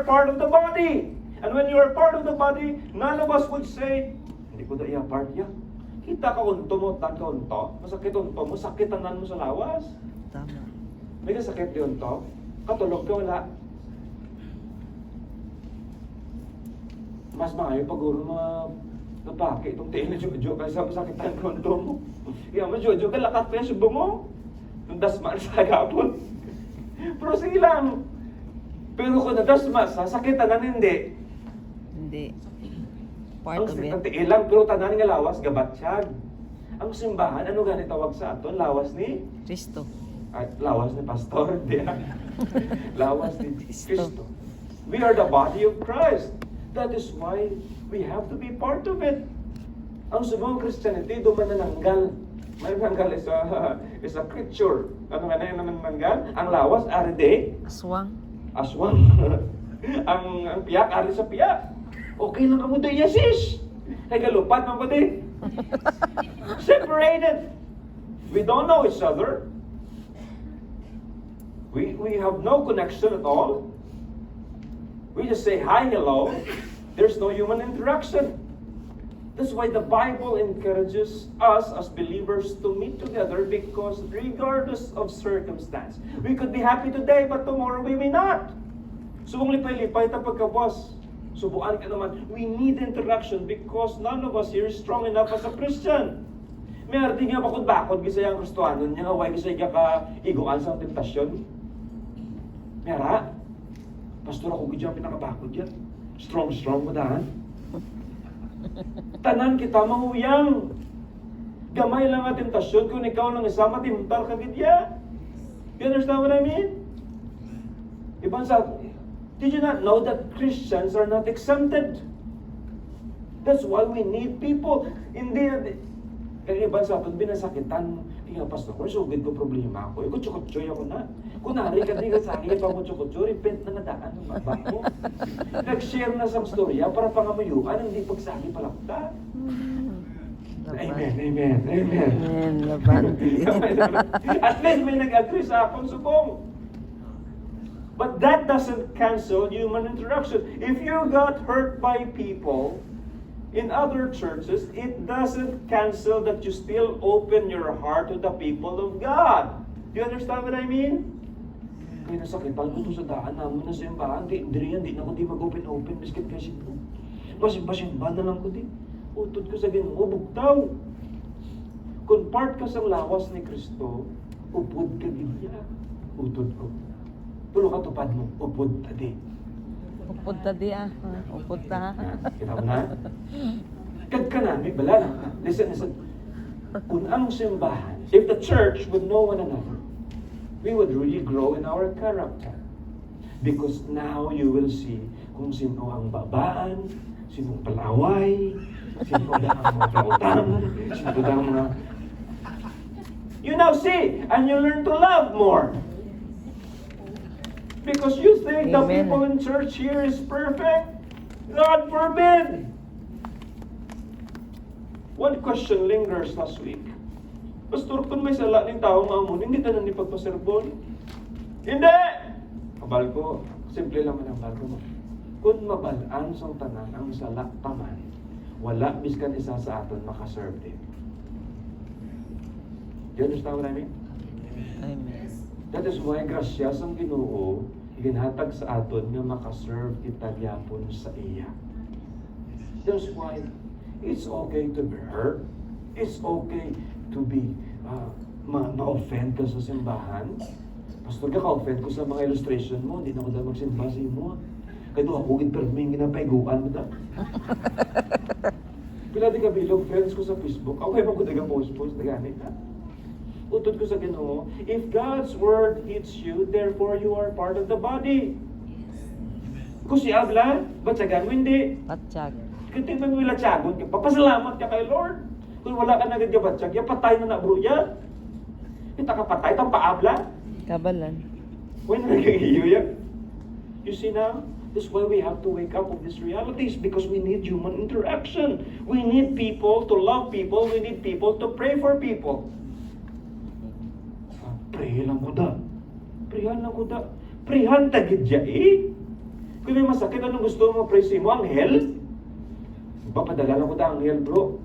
part of the body. And when you are part of the body, none of us would say, hindi ko da iya part ya. Kita ka unto mo, tan ka unto. Masakit unto mo, sakit tanan mo sa lawas. Tama. May kasakit di unto. Katulog ka wala. Mas maayo pag uro mga napaki itong tiil na Jojo kaysa masakitan ka unto mo. Kaya mo Jojo ka lakat pa yung subo mo. Nung dasma sa agapon. Pero sige lang. Pero kung nadasma, sasakitan na hindi. Hindi. Part of Ang it. tiilang, pero tanan nga lawas, gabatsyag. Ang simbahan, ano gani tawag sa aton? Lawas ni? Kristo. Ay, lawas ni Pastor, di lawas ni Kristo. We are the body of Christ. That is why we have to be part of it. Ang subong Christianity, dumanananggal. May nanggal is a creature. Ano nga na yung nanggal? Ang lawas, aride. Aswang. Aswang. ang piyak, ari sa piyak. Okay lang kamo doon, yasis. Ay galupad man ko din. Separated. We don't know each other. We have no connection at all. We just say hi, hello. There's no human interaction. That's why the Bible encourages us as believers to meet together, because regardless of circumstance, we could be happy today, but tomorrow we may not. Subong lipay-lipay ta pagkabwas. Subuan ka naman. We need interaction because none of us here is strong enough as a Christian. May arti nga bakod-bakod gisaya ang Kristohanon niya nga way gisaya ka iguan sa tentasyon. Mera, pastor ako gidya pinakabakod yan. Strong mo dahan. Tanan kita mahuyang. Gamay lang ang tentasyon kung ikaw lang isama timtar ka gidya. You understand what I mean? Ibang sa, did you not know that Christians are not exempted? That's why we need people. Hindi, kaya ibang sa atin, binasakitan. Kaya pastor, kung sugid ko problema ako, kutsu-kutsoy ako na. Kunari ka di ka sa akin, pa kutsu-kutsoy, repent na nadaan ng mababa mo. Nag-share na sa storya para pangamayuan, hindi pagsagi palakta. Amen. Amen. Labanti. At least may nag-agree sa akong subong. But that doesn't cancel human interaction. If you got hurt by people in other churches, it doesn't cancel that you still open your heart to the people of God. Do you understand what I mean? Kaya nasakitan ko ito sa daan namin na simbahan. Di na ko di mag-open-open. Biskit kasi po. Basin-basin na lang ko di. Utod ko sa Ginoo, bugtaw. Kung part ka sa lawas ni Kristo, upod ka gidya. Utod ko. Pulo ka tupad mo, upod ta di. Upod ta di ah. Upod ta. Kita mo na? Kagkanami, bala na. Listen. Kung ang simbahan, if the church would know one another, we would really grow in our character. Because now you will see kung sino ang babaan, sinong palaway, sino ang mga kautang, sino ang mga... You now see, and you learn to love more. Because you think the Amen. people in church here is perfect. God forbid. One question lingers last week. Pastor, kung may sala ng tao nga mo, hindi tanan ni pagpaserbon. Hindi! Kabal ko, simple lang man ang bal ko mo. Kung mabalaan sa tanan ang sala taman, wala biskan isa sa aton makaserve din. You understand what I mean? Amen. That is why grasyas ang Ginoo ginhatag sa aton nga makaserve kita gyapon sa iya. That's why it's okay to be hurt. It's okay to be ma-offend ka sa simbahan. Pastor, ka-offend ko sa mga illustration mo, hindi na ako dahil magsimba sa imo. Kaya doon ako gin-perming ginapaiguan mo na. Pila di ka bilog friends ko sa Facebook, ako yung mga post-post na ganit ha. Utod ko sa Ginoo, if God's word hits you, therefore you are part of the body. Kung si Abla, batsagan mo hindi. Patsyag. Kaya mo nila tsagon ka, papasalamat ka kay Lord. Kung wala ka nagad batsyag, ya patay na bro ya. Kita ka patay, tang paabla. Kabalan. When nag-iiyo yan. You see now? That's why we have to wake up with these realities, because we need human interaction. We need people to love people. We need people to pray for people. Pray lang ko da. Prihan lang ko da. Prihan tagid dya eh. Kung may masakit, anong gusto mo? Praise mo, anghel? Ba, padala lang ko ta anghel, bro.